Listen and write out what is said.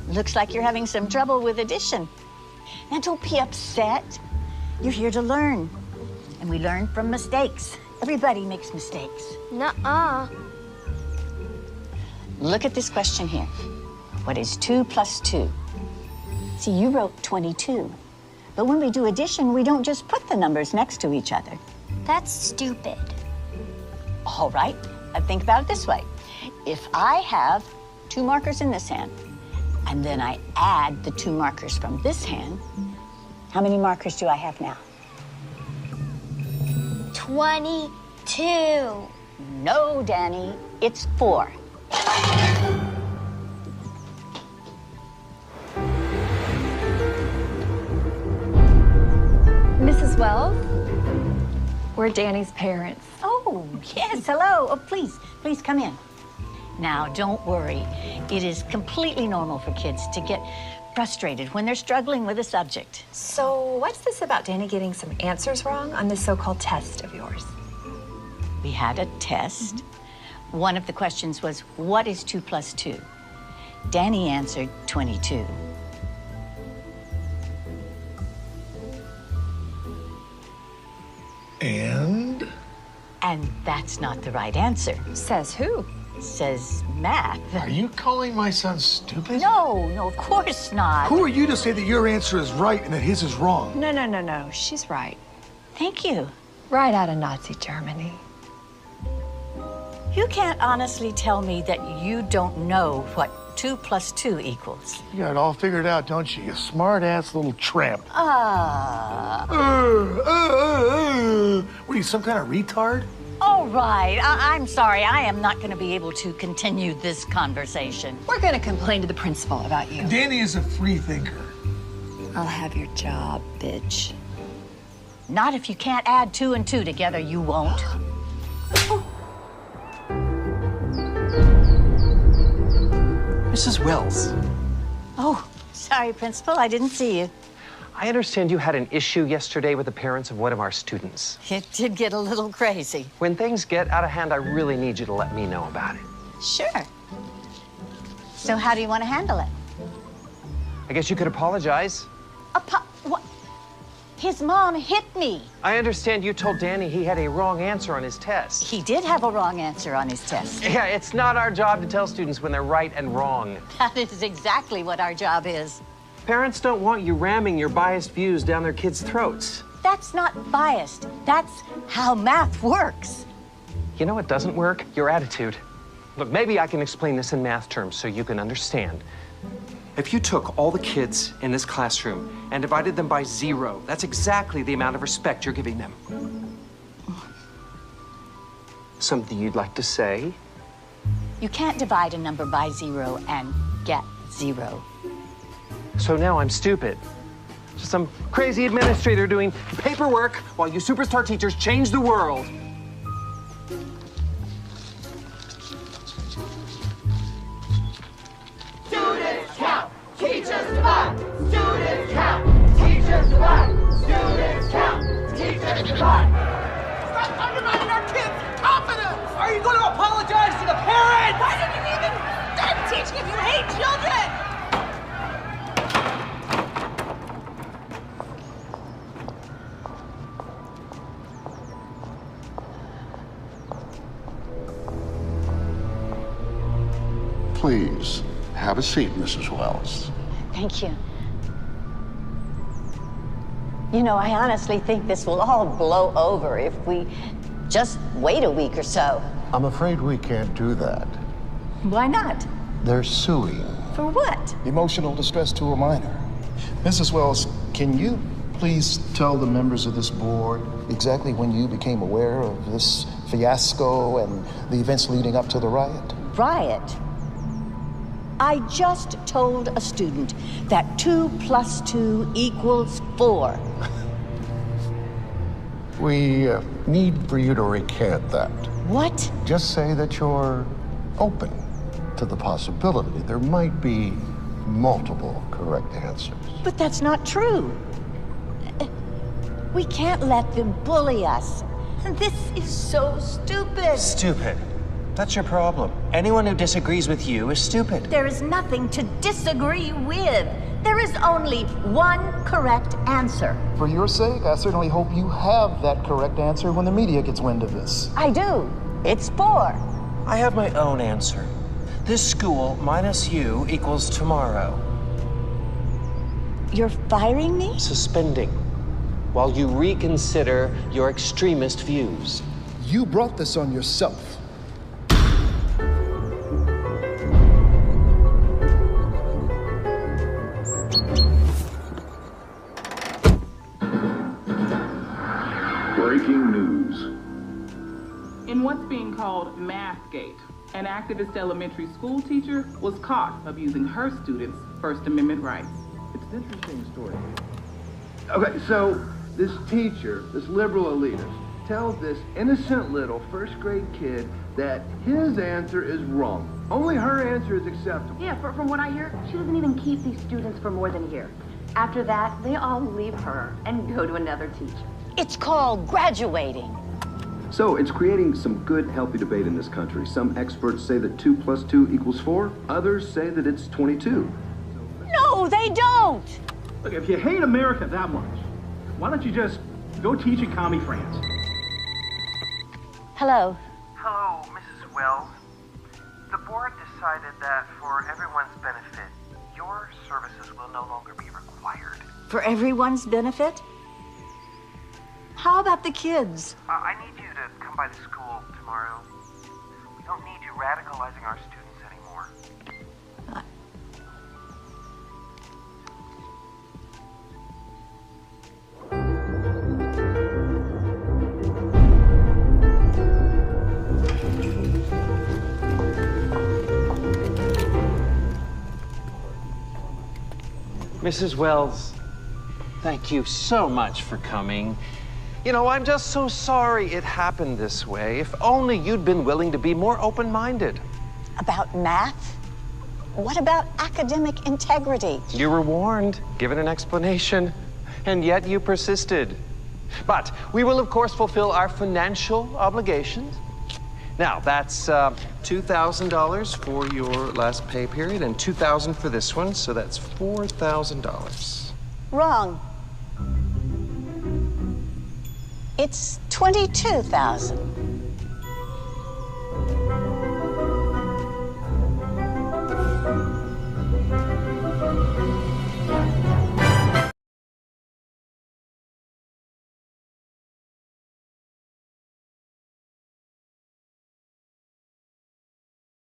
Looks like you're having some trouble with addition. Now, don't be upset. You're here to learn. And we learn from mistakes. Everybody makes mistakes. Nuh-uh. Look at this question here. What is 2 plus 2? See, you wrote 22. But when we do addition, we don't just put the numbers next to each other. That's stupid. All right, think about it this way. If I have 2 markers in this hand, and then I add the 2 markers from this hand, how many markers do I have now? 22. No, Danny, it's 4. Mrs. Wells, we're Danny's parents. Oh, yes, hello. Oh, please come in. Now, don't worry. It is completely normal for kids to get frustrated when they're struggling with a subject. So what's this about Danny getting some answers wrong on this so-called test of yours? We had a test. One of the questions was, what is 2 plus 2? Danny answered 22. And? And that's not the right answer. Says who? Says math. Are you calling my son stupid? No, of course not. Who are you to say that your answer is right and that his is wrong? No. She's right. Thank you. Right out of Nazi Germany. You can't honestly tell me that you don't know what 2 plus 2 equals. You got it all figured out, don't you? You smart-ass little tramp. What are you, some kind of retard? All right. I'm sorry. I am not going to be able to continue this conversation. We're gonna complain to the principal about you. Danny is a free thinker. I'll have your job, bitch. Not if you can't add 2 and 2 together, you won't. Mrs. Wells, Oh, sorry, Principal. I didn't see you. I understand you had an issue yesterday with the parents of one of our students. It did get a little crazy. When things get out of hand, I really need you to let me know about it. Sure. So how do you want to handle it? I guess you could apologize. What? His mom hit me. I understand you told Danny he had a wrong answer on his test. He did have a wrong answer on his test. Yeah, it's not our job to tell students when they're right and wrong. That is exactly what our job is. Parents don't want you ramming your biased views down their kids' throats. That's not biased. That's how math works. You know what doesn't work? Your attitude. Look, maybe I can explain this in math terms so you can understand. If you took all the kids in this classroom and divided them by 0, that's exactly the amount of respect you're giving them. Something you'd like to say? You can't divide a number by 0 and get 0. So now I'm stupid. Just some crazy administrator doing paperwork while you superstar teachers change the world. Students count, teachers divide. Students count, teachers divide. Students count, teachers divide. Stop undermining our kids' confidence! Are you going to apologize to the parents? Why did you even start teaching if you hate children? Please, have a seat, Mrs. Wells. Thank you. You know, I honestly think this will all blow over if we just wait a week or so. I'm afraid we can't do that. Why not? They're suing. For what? Emotional distress to a minor. Mrs. Wells, can you please tell the members of this board exactly when you became aware of this fiasco and the events leading up to the riot? Riot? I just told a student that 2 plus 2 equals 4. We need for you to recant that. What? Just say that you're open to the possibility there might be multiple correct answers. But that's not true. We can't let them bully us. This is so stupid. Stupid. That's your problem. Anyone who disagrees with you is stupid. There is nothing to disagree with. There is only one correct answer. For your sake, I certainly hope you have that correct answer when the media gets wind of this. I do. It's 4. I have my own answer. This school minus you equals tomorrow. You're firing me? Suspending. While you reconsider your extremist views. You brought this on yourself. Breaking news. In what's being called Mathgate, an activist elementary school teacher was caught abusing her students' First Amendment rights. It's an interesting story. Okay, so this teacher, this liberal elitist, tells this innocent little first-grade kid that his answer is wrong. Only her answer is acceptable. Yeah, from what I hear, she doesn't even keep these students for more than a year. After that, they all leave her and go to another teacher. It's called graduating. So it's creating some good, healthy debate in this country. Some experts say that 2 + 2 = 4. Others say that it's 22. No, they don't. Look, if you hate America that much, why don't you just go teach in commie France? Hello. Hello, Mrs. Wells. The board decided that for everyone's benefit, your services will no longer be required. For everyone's benefit? How about the kids? I need you to come by the school tomorrow. We don't need you radicalizing our students anymore. Mrs. Wells, thank you so much for coming. You know, I'm just so sorry it happened this way. If only you'd been willing to be more open-minded. About math? What about academic integrity? You were warned, given an explanation, and yet you persisted. But we will, of course, fulfill our financial obligations. Now, that's $2,000 for your last pay period and $2,000 for this one, so that's $4,000. Wrong. It's 22,000.